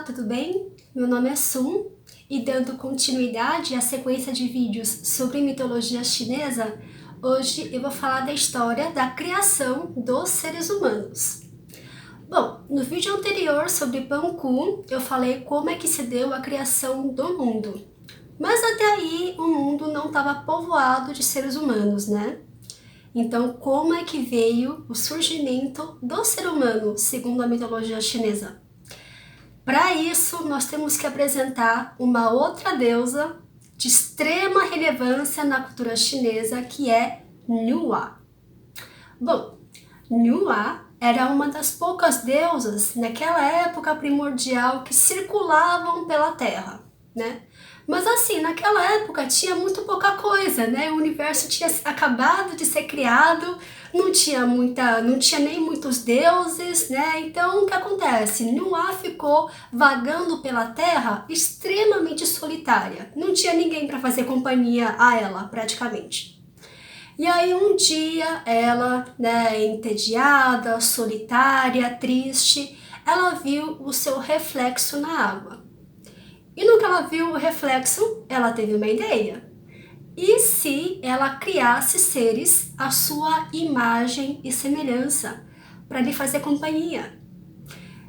tudo bem? Meu nome é Sun e dando continuidade à sequência de vídeos sobre mitologia chinesa, hoje eu vou falar da história da criação dos seres humanos. Bom, no vídeo anterior sobre Panku, eu falei como é que se deu a criação do mundo. Mas até aí o mundo não estava povoado de seres humanos, né? Então, como é que veio o surgimento do ser humano, segundo a mitologia chinesa? Para isso, nós temos que apresentar uma outra deusa de extrema relevância na cultura chinesa, que é Nuwa. Bom, Nuwa era uma das poucas deusas naquela época primordial que circulavam pela Terra, né? Mas assim, naquela época tinha muito pouca coisa, né? O universo tinha acabado de ser criado, não tinha nem muitos deuses, né? Então o que acontece? Nuwa ficou vagando pela Terra extremamente solitária. Não tinha ninguém para fazer companhia a ela, praticamente. E aí um dia ela, né, entediada, solitária, triste, ela viu o seu reflexo na água. E no que ela viu o reflexo, ela teve uma ideia. E se ela criasse seres à sua imagem e semelhança, para lhe fazer companhia?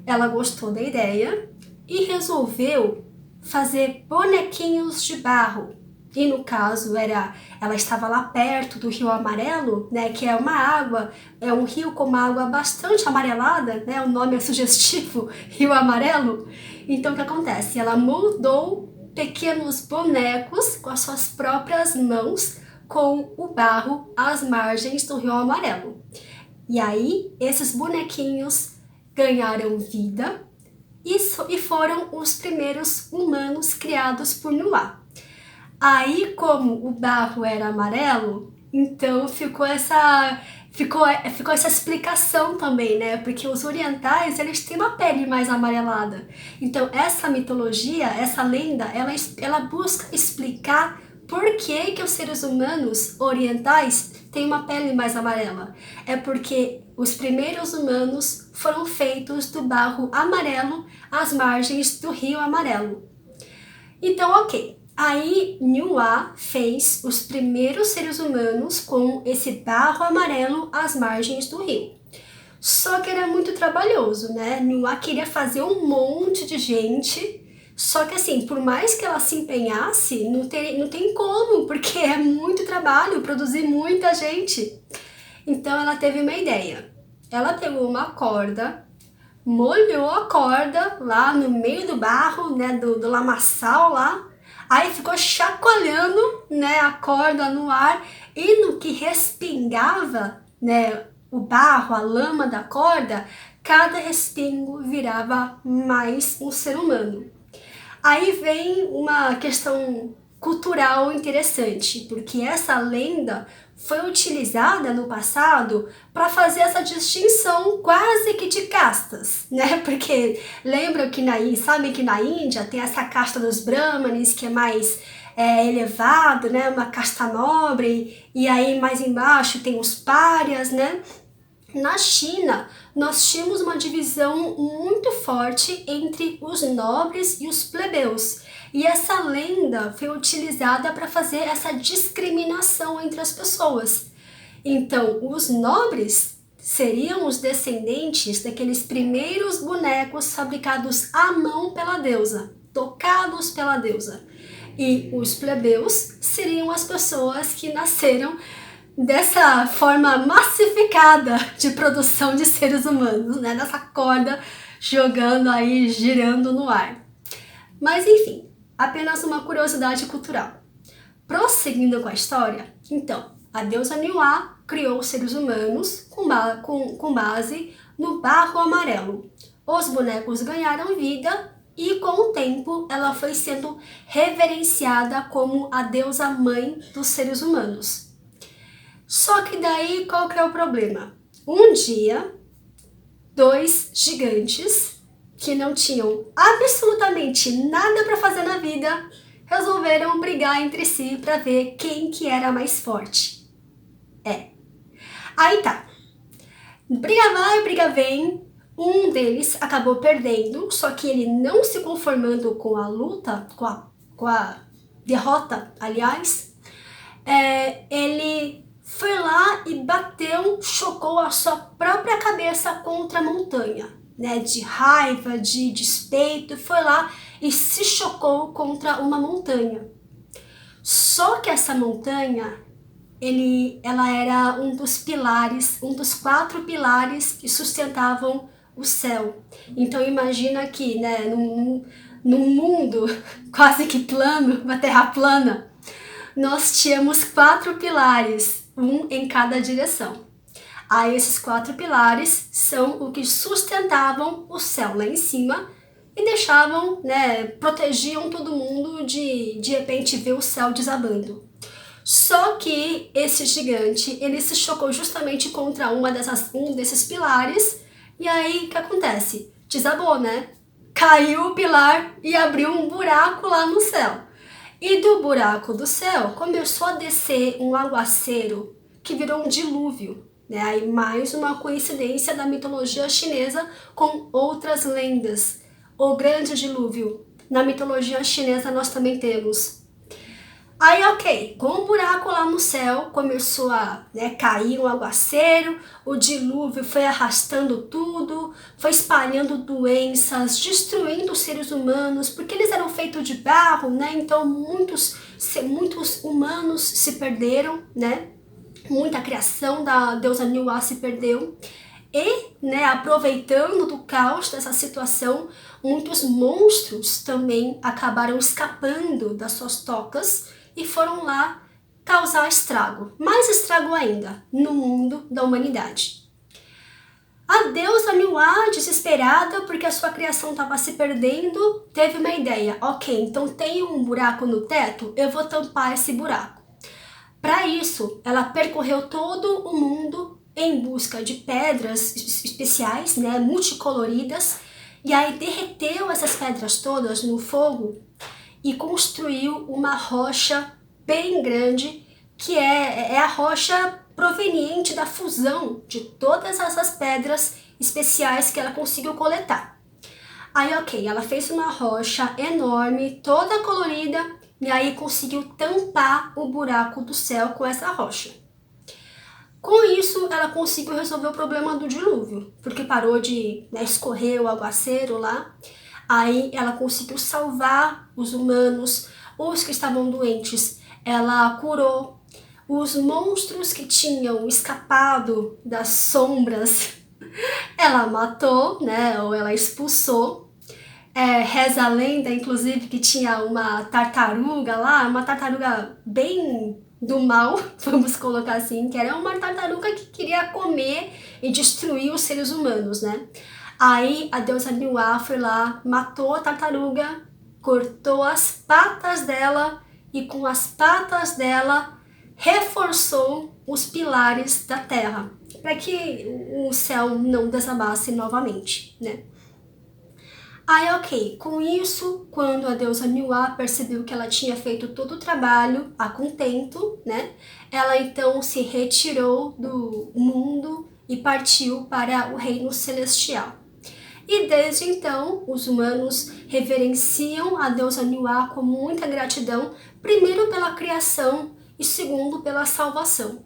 Ela gostou da ideia e resolveu fazer bonequinhos de barro. E no caso ela estava lá perto do Rio Amarelo, né, que é uma água, é um rio com uma água bastante amarelada, né, o nome é sugestivo, Rio Amarelo. Então o que acontece? Ela moldou pequenos bonecos com as suas próprias mãos com o barro às margens do Rio Amarelo. E aí esses bonequinhos ganharam vida e foram os primeiros humanos criados por Nuwa. Aí, como o barro era amarelo, então ficou essa explicação também, né? Porque os orientais, eles têm uma pele mais amarelada. Então, essa mitologia, essa lenda, ela busca explicar por que os seres humanos orientais têm uma pele mais amarela. É porque os primeiros humanos foram feitos do barro amarelo às margens do Rio Amarelo. Então, ok. Aí, Nuwa fez os primeiros seres humanos com esse barro amarelo às margens do rio. Só que era muito trabalhoso, né? Nuwa queria fazer um monte de gente, só que assim, por mais que ela se empenhasse, não tem como, porque é muito trabalho produzir muita gente. Então, ela teve uma ideia. Ela pegou uma corda, molhou a corda lá no meio do barro, né, do lamaçal lá. Aí ficou chacoalhando, né, a corda no ar e no que respingava, né, o barro, a lama da corda, cada respingo virava mais um ser humano. Aí vem uma questão cultural interessante, porque essa lenda foi utilizada no passado para fazer essa distinção quase que de castas, né? Porque lembram que sabem que na Índia tem essa casta dos Brahmanes, que é mais elevado, né? Uma casta nobre, e aí mais embaixo tem os párias, né? Na China, nós tínhamos uma divisão muito forte entre os nobres e os plebeus. E essa lenda foi utilizada para fazer essa discriminação entre as pessoas. Então, os nobres seriam os descendentes daqueles primeiros bonecos fabricados à mão pela deusa, tocados pela deusa. E os plebeus seriam as pessoas que nasceram dessa forma massificada de produção de seres humanos, né? Nessa corda jogando aí, girando no ar. Mas enfim, apenas uma curiosidade cultural. Prosseguindo com a história, então, a deusa Nuwa criou os seres humanos com base no barro amarelo. Os bonecos ganharam vida e com o tempo ela foi sendo reverenciada como a deusa mãe dos seres humanos. Só que daí qual que é o problema? Um dia, dois gigantes que não tinham absolutamente nada para fazer na vida resolveram brigar entre si para ver quem que era mais forte. Aí tá. Briga vai, briga vem. Um deles acabou perdendo, só que ele não se conformando com a luta, com a derrota, aliás, ele foi lá e bateu, chocou a sua própria cabeça contra a montanha, né? De raiva, de despeito, foi lá e se chocou contra uma montanha. Só que essa montanha, ela era um dos pilares, um dos 4 pilares que sustentavam o céu. Então imagina que, né, num mundo quase que plano, uma terra plana, nós tínhamos 4 pilares, um em cada direção. Aí esses 4 pilares são o que sustentavam o céu lá em cima e deixavam, né, protegiam todo mundo de repente ver o céu desabando. Só que esse gigante, ele se chocou justamente contra um desses pilares, e aí o que acontece? Desabou, né? Caiu o pilar e abriu um buraco lá no céu. E do buraco do céu começou a descer um aguaceiro que virou um dilúvio, né? Aí mais uma coincidência da mitologia chinesa com outras lendas. O grande dilúvio. Na mitologia chinesa nós também temos. Aí, ok, com o buraco lá no céu, começou a, né, cair um aguaceiro, o dilúvio foi arrastando tudo, foi espalhando doenças, destruindo os seres humanos, porque eles eram feitos de barro, né? Então muitos humanos se perderam, né? Muita criação da deusa Niwa se perdeu. E, né, aproveitando do caos dessa situação, muitos monstros também acabaram escapando das suas tocas e foram lá causar estrago, mais estrago ainda, no mundo da humanidade. A deusa Niwa, desesperada porque a sua criação estava se perdendo, teve uma ideia. Ok, então tem um buraco no teto, eu vou tampar esse buraco. Para isso, ela percorreu todo o mundo em busca de pedras especiais, né, multicoloridas, e aí derreteu essas pedras todas no fogo e construiu uma rocha bem grande, que é a rocha proveniente da fusão de todas essas pedras especiais que ela conseguiu coletar. Aí, ok, ela fez uma rocha enorme, toda colorida, e aí conseguiu tampar o buraco do céu com essa rocha. Com isso, ela conseguiu resolver o problema do dilúvio, porque parou de, né, escorrer o aguaceiro lá. Aí ela conseguiu salvar os humanos, os que estavam doentes, ela curou. Os monstros que tinham escapado das sombras, ela matou, né, ou ela expulsou. Reza a lenda, inclusive, que tinha uma tartaruga lá, uma tartaruga bem do mal, vamos colocar assim, que era uma tartaruga que queria comer e destruir os seres humanos, né? Aí a deusa Niwa foi lá, matou a tartaruga, cortou as patas dela e com as patas dela reforçou os pilares da terra, para que o céu não desabasse novamente, né? Aí, ok, com isso, quando a deusa Niwa percebeu que ela tinha feito todo o trabalho a contento, né? Ela então se retirou do mundo e partiu para o reino celestial. E desde então, os humanos reverenciam a deusa Niwa com muita gratidão, primeiro pela criação e segundo pela salvação.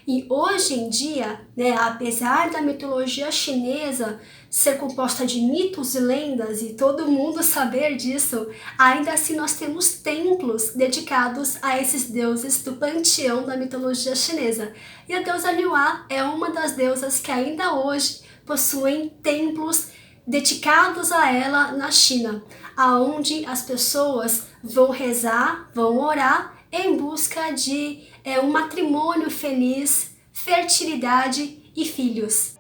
E hoje em dia, né, apesar da mitologia chinesa ser composta de mitos e lendas e todo mundo saber disso, ainda assim nós temos templos dedicados a esses deuses do panteão da mitologia chinesa. E a deusa Niwa é uma das deusas que ainda hoje possuem templos dedicados a ela na China, aonde as pessoas vão rezar, vão orar em busca de um matrimônio feliz, fertilidade e filhos.